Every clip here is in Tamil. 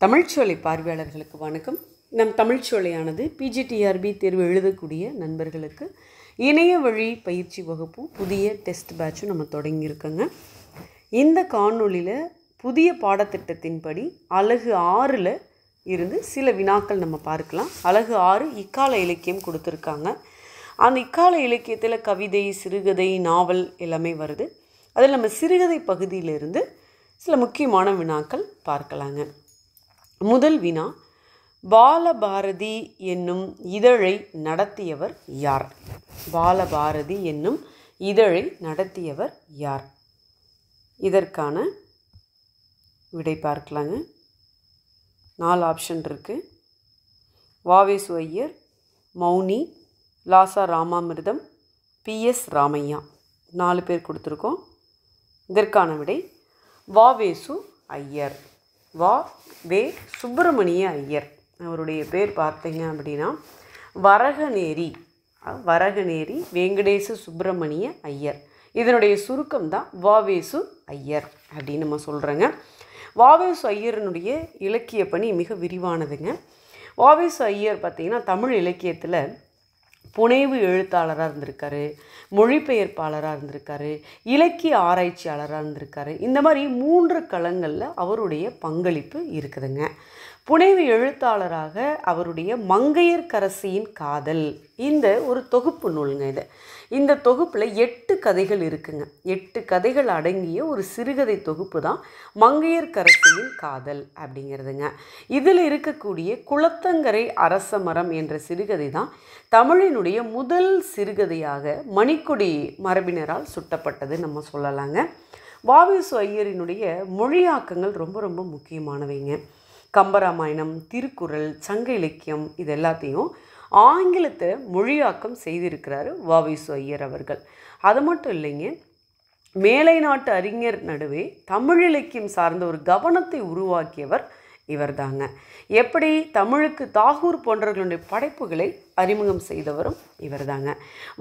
தமிழ்ச்சோலை பார்வையாளர்களுக்கு வணக்கம். நம் தமிழ்ச்சோலையானது பிஜிடிஆர்பி தேர்வு எழுதக்கூடிய நண்பர்களுக்கு இணைய வழி பயிற்சி வகுப்பும் புதிய டெஸ்ட் பேட்சும் நம்ம தொடங்கியிருக்கோங்க. இந்த காணொளியில் புதிய பாடத்திட்டத்தின்படி அலகு 6ல் இருந்து சில வினாக்கள் நம்ம பார்க்கலாம். அலகு 6 இக்கால இலக்கியம் கொடுத்துருக்காங்க. அந்த இக்கால இலக்கியத்தில் கவிதை, சிறுகதை, நாவல் எல்லாமே வருது. அதில் நம்ம சிறுகதை பகுதியிலிருந்து சில முக்கியமான வினாக்கள் பார்க்கலாங்க. முதல் வினா, பாலபாரதி என்னும் இதழை நடத்தியவர் யார்? பாலபாரதி என்னும் இதழை நடத்தியவர் யார்? இதற்கான விடை பார்க்கலாங்க. 4 ஆப்ஷன் இருக்குது. வாவேசு ஐயர், மௌனி, லாசா ராமாமிர்தம், பிஎஸ் ராமையா. 4 பேர் கொடுத்துருக்கோம். இதற்கான விடை வாவேசு ஐயர். வே சுப்பிரமணிய ஐயர். அவருடைய பேர் பார்த்தீங்க அப்படின்னா வரகநேரி வெங்கடேச சுப்பிரமணிய ஐயர். இதனுடைய சுருக்கம் தான் வாவேசு ஐயர் அப்படின்னு நம்ம சொல்கிறோங்க. வாவேசு ஐயரனுடைய இலக்கிய பணி மிக விரிவானதுங்க. வாவேசு ஐயர் பார்த்திங்கன்னா தமிழ் இலக்கியத்தில் புனைவு எழுத்தாளராக இருந்திருக்காரு, மொழிபெயர்ப்பாளராக இருந்திருக்காரு, இலக்கிய ஆராய்ச்சியாளராக இருந்திருக்காரு. இந்த மாதிரி 3 களங்களில் அவருடைய பங்களிப்பு இருக்குதுங்க. புனைவு எழுத்தாளராக அவருடைய மங்கையர்க்கரசியின் காதல் இந்த ஒரு தொகுப்பு நூலுங்க. இந்த தொகுப்பில் 8 கதைகள் இருக்குங்க. 8 கதைகள் அடங்கிய ஒரு சிறுகதை தொகுப்பு தான் மங்கையர்க்கரசியின் காதல் அப்படிங்கிறதுங்க. இதில் இருக்கக்கூடிய குளத்தங்கரை அரச மரம் என்ற சிறுகதை தான் தமிழினுடைய முதல் சிறுகதையாக மணிக்கொடி மரபினரால் சுட்டப்பட்டது நம்ம சொல்லலாங்க. வாவேசு ஐயரினுடைய மொழியாக்கங்கள் ரொம்ப ரொம்ப முக்கியமானவைங்க. கம்பராமாயணம், திருக்குறள், சங்க இலக்கியம் இது எல்லாத்தையும் ஆங்கிலத்தை மொழியாக்கம் செய்திருக்கிறாரு வாவேசு ஐயர் அவர்கள். அது மட்டும் இல்லைங்க, மேலை நாட்டு அறிஞர் நடுவே தமிழ் இலக்கியம் சார்ந்த ஒரு கவனத்தை உருவாக்கியவர் இவர் தாங்க. எப்படி தமிழுக்கு தாகூர் போன்றவர்களுடைய படைப்புகளை அறிமுகம் செய்தவரும் இவர் தாங்க.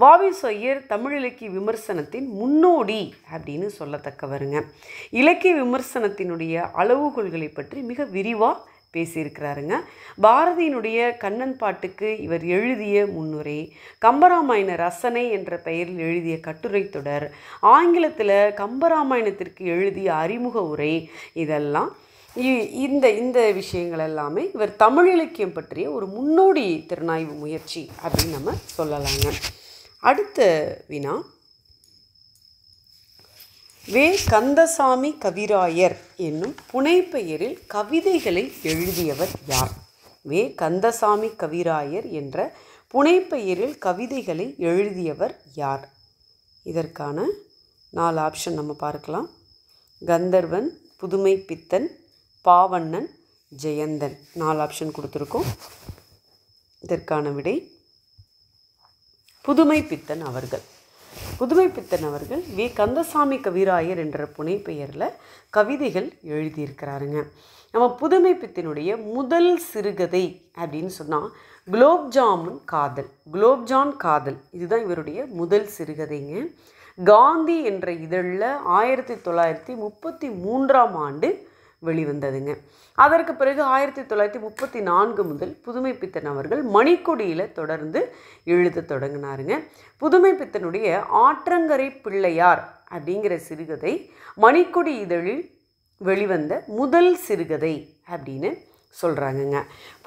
வாவேசு ஐயர் தமிழ் இலக்கிய விமர்சனத்தின் முன்னோடி அப்படின்னு சொல்லத்தக்கவருங்க. இலக்கிய விமர்சனத்தினுடைய அளவுகோல்களை பற்றி மிக விரிவாக பேசியிருக்கிறாருங்க. பாரதியினுடைய கண்ணன் பாட்டுக்கு இவர் எழுதிய முன்னுரை, கம்பராமாயண ரசனை என்ற பெயரில் எழுதிய கட்டுரை தொடர், ஆங்கிலத்தில் கம்பராமாயணத்திற்கு எழுதிய அறிமுக உரை, இதெல்லாம் இந்த விஷயங்கள் எல்லாமே இவர் தமிழ் இலக்கியம் பற்றிய ஒரு முன்னோடி திறனாய்வு முயற்சி அப்படின்னு நம்ம சொல்லலாங்க. அடுத்த வினா, வே கந்தசாமி கவிராயர் என்னும் புனைப்பெயரில் கவிதைகளை எழுதியவர் யார்? வே கந்தசாமி கவிராயர் என்ற புனைப்பெயரில் கவிதைகளை எழுதியவர் யார்? இதற்கான 4 ஆப்ஷன் நம்ம பார்க்கலாம். கந்தர்வன், புதுமை பித்தன், பாவண்ணன், ஜெயந்தன். 4 ஆப்ஷன் கொடுத்துருக்கோம். இதற்கான விடை புதுமை பித்தன் அவர்கள். புதுமை பித்தன் அவர்கள் வே கந்தசாமி கவிராயர் என்ற புனைப்பெயரில் கவிதைகள் எழுதியிருக்கிறாருங்க. நம்ம புதுமை பித்தனுடைய முதல் சிறுகதை அப்படின்னு சொன்னால் குலோப்ஜான் காதல் இதுதான் இவருடைய முதல் சிறுகதைங்க. காந்தி என்ற இதழில் 1933ஆம் ஆண்டு வெளிவந்ததுங்க. அதற்கு பிறகு 1934 முதல் புதுமை பித்தன் அவர்கள் மணிக்கொடியில் தொடர்ந்து எழுத தொடங்கினாருங்க. புதுமை பித்தனுடைய ஆற்றங்கரை பிள்ளையார் அப்படிங்கிற சிறுகதை மணிக்கொடி இதழில் வெளிவந்த முதல் சிறுகதை அப்படின்னு சொல்கிறாங்கங்க.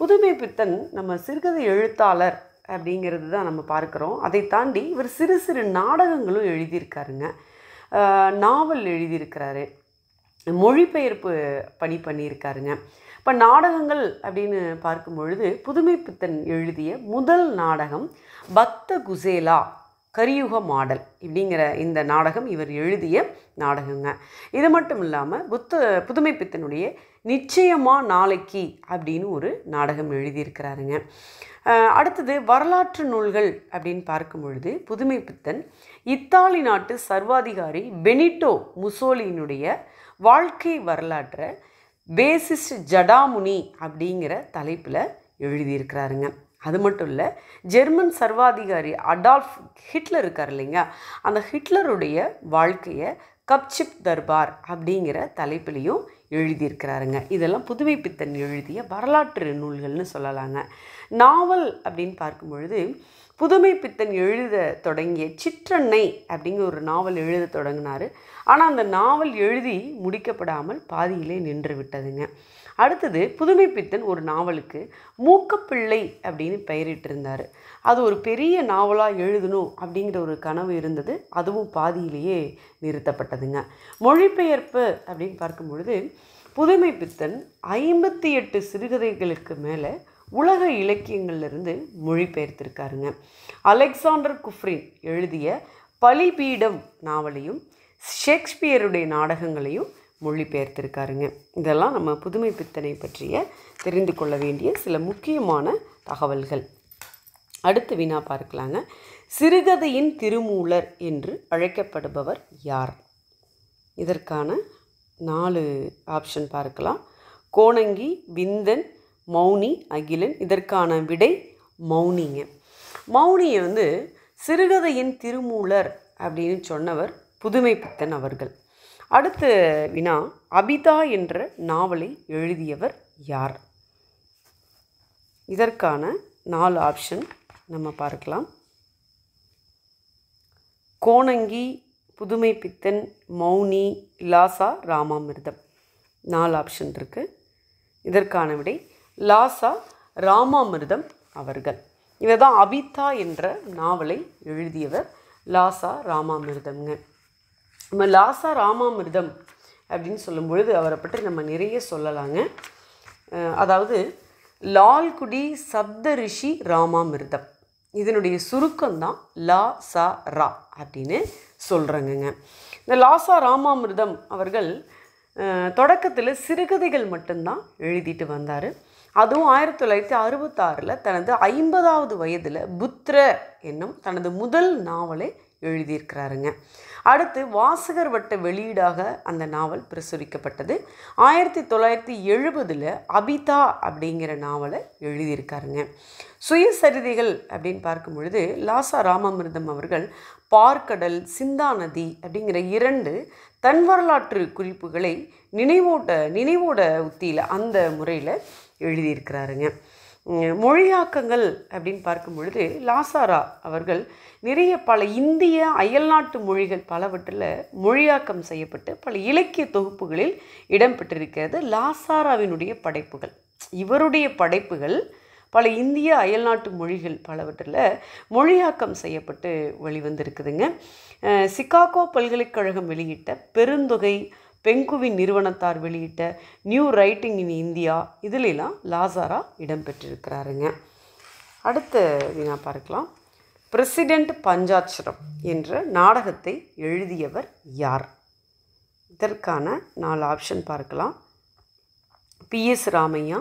புதுமை பித்தன் நம்ம சிறுகதை எழுத்தாளர் அப்படிங்கிறது தான் நம்ம பார்க்குறோம். அதை தாண்டி இவர் சிறு சிறு நாடகங்களும் எழுதியிருக்காருங்க. நாவல் எழுதியிருக்கிறாரு, மொழிபெயர்ப்பு பணி பண்ணியிருக்காருங்க. இப்போ நாடகங்கள் அப்படின்னு பார்க்கும் பொழுது புதுமை பித்தன் எழுதிய முதல் நாடகம் பக்த குசேலா கரியுக மாடல் இப்படிங்கிற இந்த நாடகம் இவர் எழுதிய நாடகங்க. இது மட்டும் இல்லாமல் புதுமை பித்தனுடைய நிச்சயமா நாளைக்கு அப்படின்னு ஒரு நாடகம் எழுதியிருக்கிறாருங்க. அடுத்தது வரலாற்று நூல்கள் அப்படின்னு பார்க்கும் பொழுது புதுமை பித்தன் இத்தாலி நாட்டு சர்வாதிகாரி பெனிட்டோ முசோலினுடைய வாழ்க்கை வரலாற்றை பேசிஸ்ட் ஜடாமுனி அப்படிங்கிற தலைப்பில் எழுதியிருக்கிறாருங்க. அது மட்டும் இல்லை, ஜெர்மன் சர்வாதிகாரி அடால்ஃப் ஹிட்லர் இருக்கார் இல்லைங்க, அந்த ஹிட்லருடைய வாழ்க்கையை கப்சிப் தர்பார் அப்படிங்கிற தலைப்பிலையும் எழுதியிருக்கிறாருங்க. இதெல்லாம் புதுமைப்பித்தன் எழுதிய வரலாற்று நூல்கள்னு சொல்லலாங்க. நாவல் அப்படின்னு பார்க்கும் பொழுது புதுமைப்பித்தன் எழுத தொடங்கிய சிற்றன்னை அப்படிங்கிற ஒரு நாவல் எழுத தொடங்கினார். ஆனால் அந்த நாவல் எழுதி முடிக்கப்படாமல் பாதியிலே நின்று விட்டதுங்க. அடுத்தது புதுமைப்பித்தன் ஒரு நாவலுக்கு மூக்கப்பிள்ளை அப்படின்னு பெயரிட்டிருந்தார். அது ஒரு பெரிய நாவலாக எழுதணும் அப்படிங்கிற ஒரு கனவு இருந்தது. அதுவும் பாதியிலேயே நிறுத்தப்பட்டதுங்க. மொழிபெயர்ப்பு அப்படின்னு பார்க்கும் பொழுது புதுமைப்பித்தன் 58 சிறுகதைகளுக்கு மேலே உலக இலக்கியங்கள்லேருந்து மொழிபெயர்த்திருக்காருங்க. அலெக்சாண்டர் குஃப்ரின் எழுதிய பலிபீடம் நாவலையும் ஷேக்ஸ்பியருடைய நாடகங்களையும் மொழிபெயர்த்திருக்காருங்க. இதெல்லாம் நம்ம புதுமைப்பித்தனை பற்றிய தெரிந்து கொள்ள வேண்டிய சில முக்கியமான தகவல்கள். அடுத்து வினா பார்க்கலாங்க. சிறுகதையின் திருமூலர் என்று அழைக்கப்படுபவர் யார்? இதற்கான 4 ஆப்ஷன் பார்க்கலாம். கோணங்கி, விந்தன், மௌனி, அகிலன். இதற்கான விடை மௌனிங்க. மௌனியை சிறுகதையின் திருமூலர் அப்படின்னு சொன்னவர் புதுமைப்பித்தன் அவர்கள். அடுத்த வினா, அபிதா என்ற நாவலை எழுதியவர் யார்? இதற்கான 4 ஆப்ஷன் நம்ம பார்க்கலாம். கோணங்கி, புதுமைப்பித்தன், மௌனி, லாசா, ராமாமிர்தம். 4 ஆப்ஷன் இருக்குது. இதற்கான விடை லாசா ராமாமிர்தம் அவர்கள். இவர் தான் அபிதா என்ற நாவலை எழுதியவர் லாசா ராமாமிர்தம்ங்க. நம்ம லாசா ராமாமிர்தம் அப்படின்னு சொல்லும்பொழுது அவரை பற்றி நம்ம நிறைய சொல்லலாங்க. அதாவது லால்குடி சப்த ரிஷி ராமாமிர்தம், இதனுடைய சுருக்கம்தான் லாசா ரா அப்படின்னு சொல்கிறாங்கங்க. இந்த லாசா ராமாமிர்தம் அவர்கள் தொடக்கத்தில் சிறுகதைகள் மட்டும்தான் எழுதிட்டு வந்தார். அதுவும் 1966 தனது 50வது வயதில் புத்ர என்னும் தனது முதல் நாவலை எழுதியிருக்கிறாருங்க. அடுத்து வாசகர் வட்ட வெளியீடாக அந்த நாவல் பிரசுரிக்கப்பட்டது. 1970 அபிதா அப்படிங்கிற நாவலை எழுதியிருக்காருங்க. சுயசரிதைகள் அப்படின்னு பார்க்கும் பொழுது லாசா ராமாமிர்தம் அவர்கள் பார்க்கடல், சிந்தா நதி அப்படிங்கிற 2 தன் வரலாற்று குறிப்புகளை நினைவோட உத்தியில் அந்த முறையில் எழுதியிருக்கிறாருங்க. மொழியாக்கங்கள் அப்படின்னு பார்க்கும் பொழுது லாசாரா அவர்கள் நிறைய பல இந்திய அயல்நாட்டு மொழிகள் பலவற்றில் மொழியாக்கம் செய்யப்பட்டு பல இலக்கிய தொகுப்புகளில் இடம்பெற்றிருக்கிறது. லாசாராவினுடைய படைப்புகள், இவருடைய படைப்புகள் பல இந்திய அயல்நாட்டு மொழிகள் பலவற்றில் மொழியாக்கம் செய்யப்பட்டு வெளிவந்திருக்குதுங்க. சிகாகோ பல்கலைக்கழகம் வெளியிட்ட பெருந்தொகை, பெங்குவின் நிறுவனத்தார் வெளியிட்ட நியூ ரைட்டிங் இன் இந்தியா, இதிலெல்லாம் லாசாரா இடம்பெற்றிருக்கிறாருங்க. அடுத்த வினா பார்க்கலாம். பிரசிடெண்ட் பஞ்சாட்சரம் என்ற நாடகத்தை எழுதியவர் யார்? இதற்கான 4 ஆப்ஷன் பார்க்கலாம். PS ராமையா,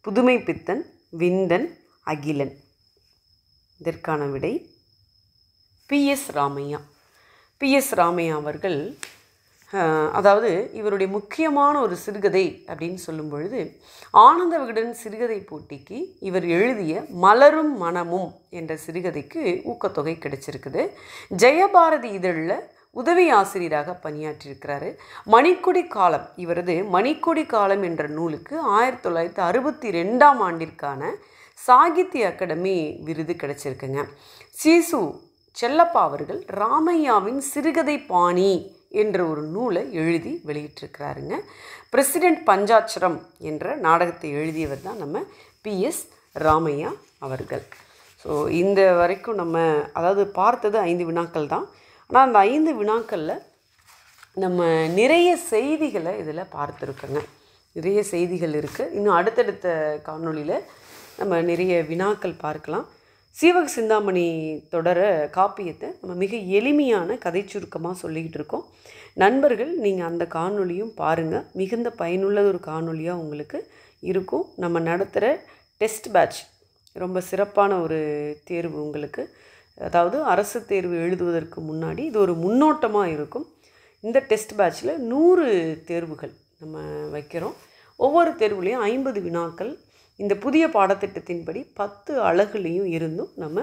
புதுமைப்பித்தன், விந்தன், அகிலன். இதற்கான விடை PS ராமையா. PS ராமையா அவர்கள் அதாவது இவருடைய முக்கியமான ஒரு சிறுகதை அப்படின்னு சொல்லும் பொழுது ஆனந்த விகடன் சிறுகதை போட்டிக்கு இவர் எழுதிய மலரும் மனமும் என்ற சிறுகதைக்கு ஊக்கத்தொகை கிடைச்சிருக்குது. ஜெயபாரதி இதழில் உதவி ஆசிரியராக பணியாற்றியிருக்கிறாரு. மணிக்கொடி காலம், இவரது மணிக்கொடி காலம் என்ற நூலுக்கு 1962ஆம் ஆண்டிற்கான சாகித்ய அகாடமி விருது கிடைச்சிருக்குங்க. சீசு செல்லப்பா அவர்கள் ராமையாவின் சிறுகதை பாணி என்ற ஒரு நூலை எழுதி வெளியிட்டிருக்கிறாருங்க. பிரசிடெண்ட் பஞ்சாட்சரம் என்ற நாடகத்தை எழுதியவர் தான் நம்ம PS ராமையா அவர்கள். ஸோ இந்த வரைக்கும் நம்ம அதாவது பார்த்தது 5 வினாக்கள் தான். ஆனால் அந்த 5 வினாக்களில் நம்ம நிறைய செய்திகளை இதில் பார்த்துருக்கோங்க. நிறைய செய்திகள் இருக்குது. இன்னும் அடுத்தடுத்த காணொளியில் நம்ம நிறைய வினாக்கள் பார்க்கலாம். சீவக சிந்தாமணி தொடர காப்பியத்தை நம்ம மிக எளிமையான கதை சுருக்கமாக சொல்லிக்கிட்டு இருக்கோம். நண்பர்கள் நீங்கள் அந்த காணொளியும் பாருங்கள். மிகுந்த பயனுள்ள ஒரு காணொளியாக உங்களுக்கு இருக்கும். நம்ம நடத்துகிற டெஸ்ட் பேட்ச் ரொம்ப சிறப்பான ஒரு தேர்வு உங்களுக்கு. அதாவது அரசு தேர்வு எழுதுவதற்கு முன்னாடி இது ஒரு முன்னோட்டமாக இருக்கும். இந்த டெஸ்ட் பேட்சில் 100 தேர்வுகள் நம்ம வைக்கிறோம். ஒவ்வொரு தேர்வுலேயும் 50 வினாக்கள் இந்த புதிய பாடத்திட்டத்தின்படி 10 அலகுலேயும் இருந்தும் நம்ம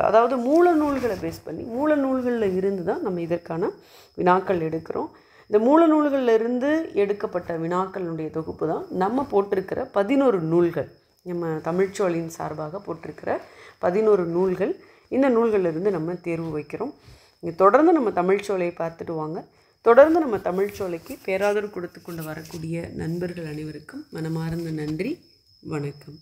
அதாவது மூல நூல்களை பேஸ் பண்ணி மூல நூல்களில் இருந்து தான் நம்ம இதற்கான வினாக்கள் எடுக்கிறோம். இந்த மூல நூல்களிலிருந்து எடுக்கப்பட்ட வினாக்களுடைய தொகுப்பு தான் நம்ம போட்டிருக்கிற 11 நூல்கள். நம்ம தமிழ்ச்சோலையின் சார்பாக போட்டிருக்கிற 11 நூல்கள். இந்த நூல்களிலிருந்து நம்ம தேர்வு வைக்கிறோம். இங்கே தொடர்ந்து நம்ம தமிழ்ச்சோலையை பார்த்துட்டு வாங்க. தொடர்ந்து நம்ம தமிழ்ச்சோலைக்கு பேராதரவு கொடுத்து கொண்டு வரக்கூடிய நண்பர்கள் அனைவருக்கும் மனமார்ந்த நன்றி. வணக்கம்.